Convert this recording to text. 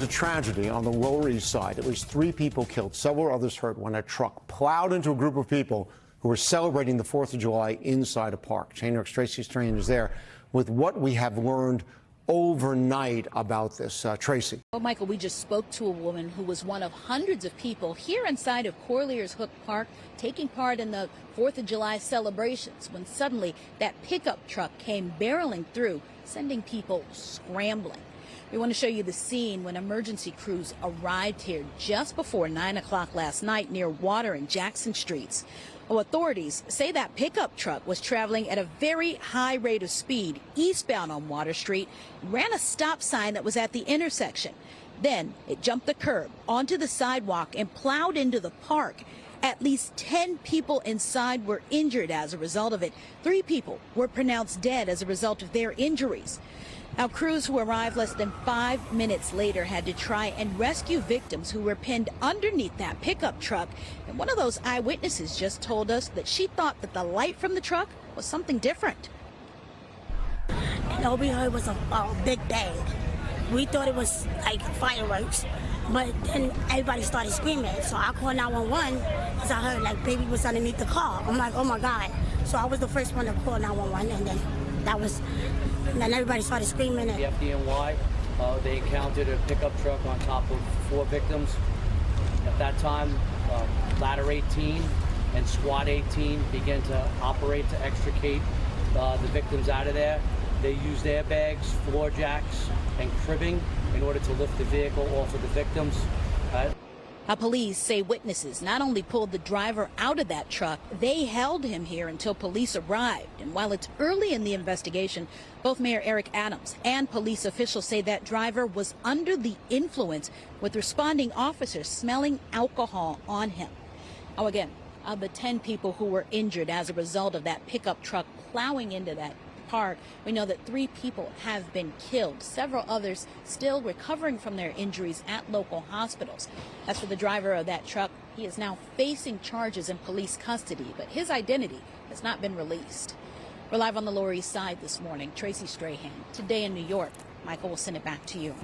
A tragedy on the Lower East Side. At least 3 people killed, several others hurt when a truck plowed into a group of people who were celebrating the 4th of July inside a park. Chain York's Tracy Strahan is there with what we have learned overnight about this. Tracy. Well, Michael, we just spoke to a woman who was one of hundreds of people here inside of Corlears Hook Park taking part in the 4th of July celebrations when suddenly that pickup truck came barreling through, sending people scrambling. We want to show you the scene when emergency crews arrived here just before 9 o'clock last night near Water and Jackson Streets. Well, authorities say that pickup truck was traveling at a very high rate of speed eastbound on Water Street, ran a stop sign that was at the intersection. Then it jumped the curb onto the sidewalk and plowed into the park. At least 10 people inside were injured as a result of it. 3 people were pronounced dead as a result of their injuries. Now, crews who arrived less than 5 minutes later had to try and rescue victims who were pinned underneath that pickup truck. And one of those eyewitnesses just told us that she thought that the light from the truck was something different. And all we heard was a big bang. We thought it was like fireworks, but then everybody started screaming. So I called 911 because I heard like baby was underneath the car. I'm like, oh my God. So I was the first one to call 911, and then everybody started screaming. The FDNY, they encountered a pickup truck on top of 4 victims. At that time, Ladder 18 and Squad 18 began to operate to extricate the victims out of there. They used airbags, floor jacks, and cribbing in order to lift the vehicle off of the victims. Police say witnesses not only pulled the driver out of that truck, they held him here until police arrived. And while it's early in the investigation, both Mayor Eric Adams and police officials say that driver was under the influence, with responding officers smelling alcohol on him. Now, again, of the 10 people who were injured as a result of that pickup truck plowing into that park, we know that 3 people have been killed. Several others still recovering from their injuries at local hospitals. As for the driver of that truck, he is now facing charges in police custody, but his identity has not been released. We're live on the Lower East Side this morning. Tracy Strahan, Today in New York. Michael, will send it back to you.